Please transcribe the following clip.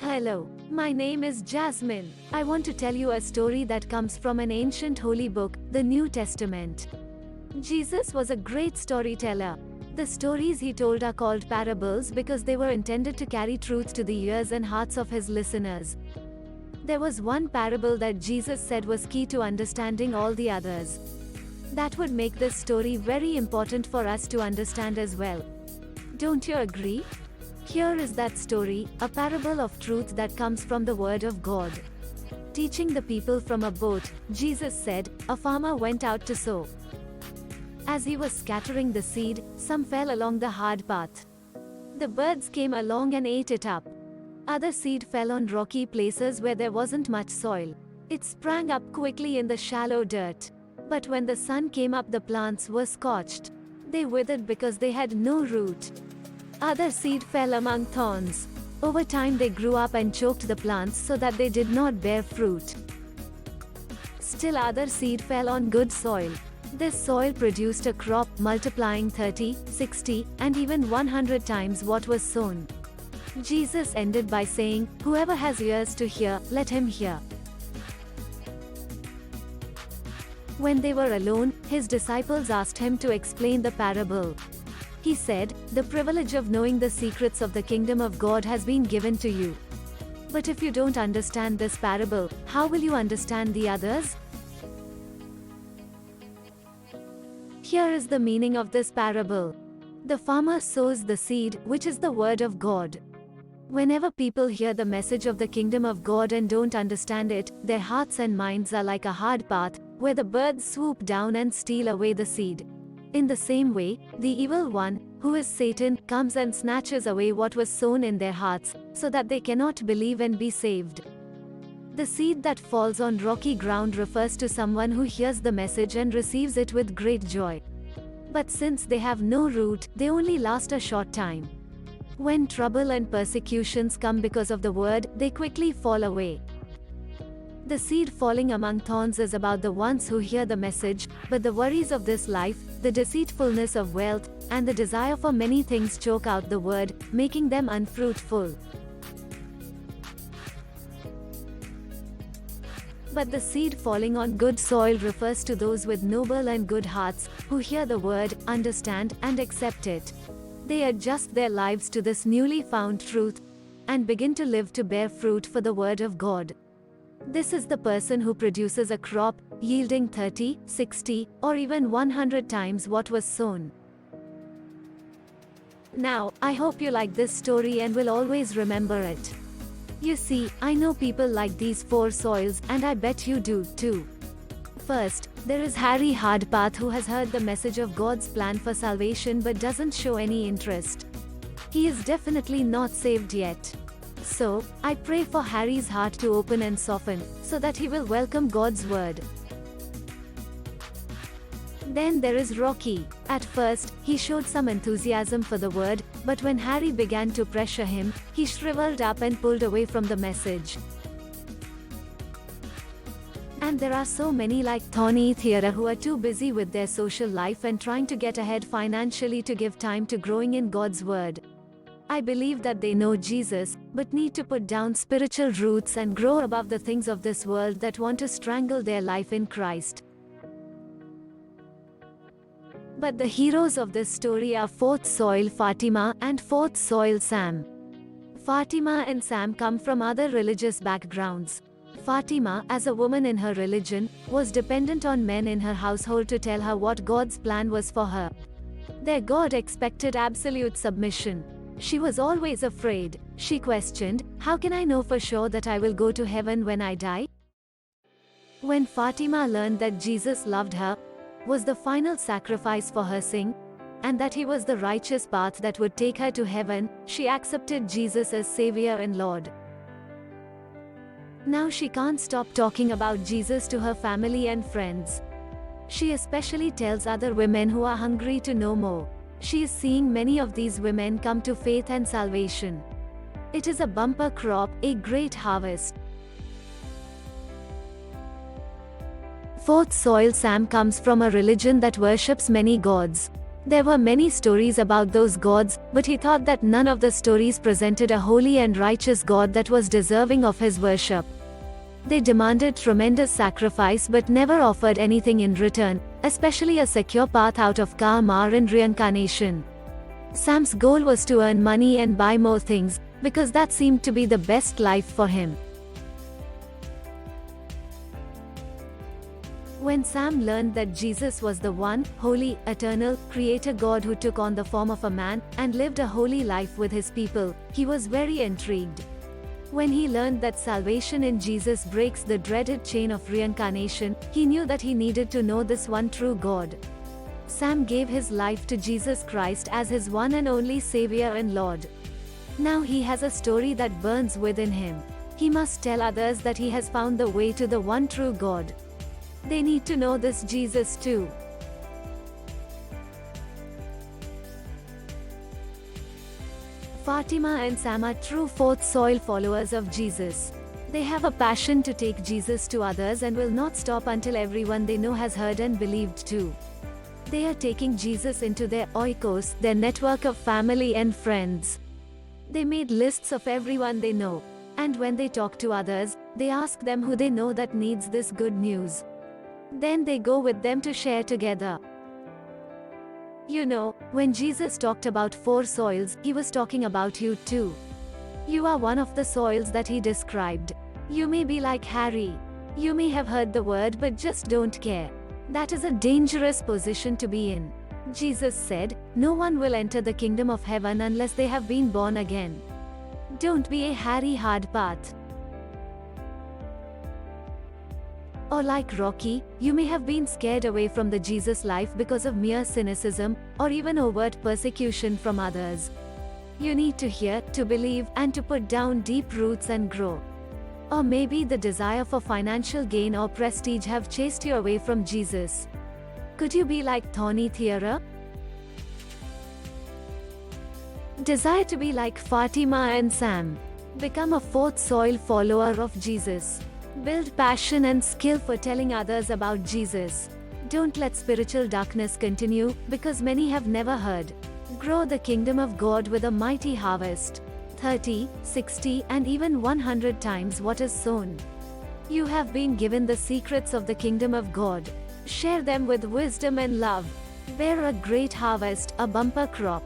Hello, my name is Jasmine. I want to tell you a story that comes from an ancient holy book, the New Testament. Jesus was a great storyteller. The stories he told are called parables because they were intended to carry truth to the ears and hearts of his listeners. There was one parable that Jesus said was key to understanding all the others. That would make this story very important for us to understand as well. Don't you agree? Here is that story, a parable of truth that comes from the Word of God. Teaching the people from a boat, Jesus said, a farmer went out to sow. As he was scattering the seed, some fell along the hard path. The birds came along and ate it up. Other seed fell on rocky places where there wasn't much soil. It sprang up quickly in the shallow dirt. But when the sun came up, the plants were scorched. They withered because they had no root. Other seed fell among thorns. Over time they grew up and choked the plants so that they did not bear fruit. Still other seed fell on good soil. This soil produced a crop, multiplying 30, 60, and even 100 times what was sown. Jesus ended by saying, "Whoever has ears to hear, let him hear." When they were alone, his disciples asked him to explain the parable. He said, "The privilege of knowing the secrets of the kingdom of God has been given to you. But if you don't understand this parable, how will you understand the others?" Here is the meaning of this parable. The farmer sows the seed, which is the word of God. Whenever people hear the message of the kingdom of God and don't understand it, their hearts and minds are like a hard path, where the birds swoop down and steal away the seed. In the same way, the evil one, who is Satan, comes and snatches away what was sown in their hearts, so that they cannot believe and be saved. The seed that falls on rocky ground refers to someone who hears the message and receives it with great joy. But since they have no root, they only last a short time. When trouble and persecutions come because of the word, they quickly fall away. The seed falling among thorns is about the ones who hear the message, but the worries of this life, the deceitfulness of wealth, and the desire for many things choke out the word, making them unfruitful. But the seed falling on good soil refers to those with noble and good hearts, who hear the word, understand, and accept it. They adjust their lives to this newly found truth, and begin to live to bear fruit for the word of God. This is the person who produces a crop, yielding 30, 60, or even 100 times what was sown. Now, I hope you like this story and will always remember it. You see, I know people like these four soils, and I bet you do, too. First, there is Harry Hardpath, who has heard the message of God's plan for salvation but doesn't show any interest. He is definitely not saved yet. So, I pray for Harry's heart to open and soften, so that he will welcome God's word. Then there is Rocky. At first, he showed some enthusiasm for the word, but when Harry began to pressure him, he shriveled up and pulled away from the message. And there are so many like Thorny Theodore who are too busy with their social life and trying to get ahead financially to give time to growing in God's word. I believe that they know Jesus, but need to put down spiritual roots and grow above the things of this world that want to strangle their life in Christ. But the heroes of this story are fourth soil Fatima and fourth soil Sam. Fatima and Sam come from other religious backgrounds. Fatima, as a woman in her religion, was dependent on men in her household to tell her what God's plan was for her. Their God expected absolute submission. She was always afraid. She questioned, "How can I know for sure that I will go to heaven when I die?" When Fatima learned that Jesus loved her, was the final sacrifice for her sin, and that he was the righteous path that would take her to heaven, she accepted Jesus as Savior and Lord. Now she can't stop talking about Jesus to her family and friends. She especially tells other women who are hungry to know more. She is seeing many of these women come to faith and salvation. It is a bumper crop, a great harvest. Fourth soil Sam comes from a religion that worships many gods. There were many stories about those gods, but he thought that none of the stories presented a holy and righteous God that was deserving of his worship. They demanded tremendous sacrifice but never offered anything in return, especially a secure path out of karma and reincarnation. Sam's goal was to earn money and buy more things, because that seemed to be the best life for him. When Sam learned that Jesus was the one, holy, eternal, creator God who took on the form of a man, and lived a holy life with his people, he was very intrigued. When he learned that salvation in Jesus breaks the dreaded chain of reincarnation, he knew that he needed to know this one true God. Sam gave his life to Jesus Christ as his one and only Savior and Lord. Now he has a story that burns within him. He must tell others that he has found the way to the one true God. They need to know this Jesus too. Fatima and Sam are true fourth soil followers of Jesus. They have a passion to take Jesus to others and will not stop until everyone they know has heard and believed too. They are taking Jesus into their oikos, their network of family and friends. They made lists of everyone they know, and when they talk to others, they ask them who they know that needs this good news. Then they go with them to share together. You know, when Jesus talked about four soils, he was talking about you too. You are one of the soils that he described. You may be like Harry. You may have heard the word but just don't care. That is a dangerous position to be in. Jesus said, "No one will enter the kingdom of heaven unless they have been born again." Don't be a Harry Hardpath. Or like Rocky, you may have been scared away from the Jesus life because of mere cynicism, or even overt persecution from others. You need to hear, to believe, and to put down deep roots and grow. Or maybe the desire for financial gain or prestige have chased you away from Jesus. Could you be like Thorny Theara? Desire to be like Fatima and Sam. Become a fourth soil follower of Jesus. Build passion and skill for telling others about Jesus. Don't let spiritual darkness continue, because many have never heard. Grow the kingdom of God with a mighty harvest. 30, 60, and even 100 times what is sown. You have been given the secrets of the kingdom of God. Share them with wisdom and love. Bear a great harvest, a bumper crop.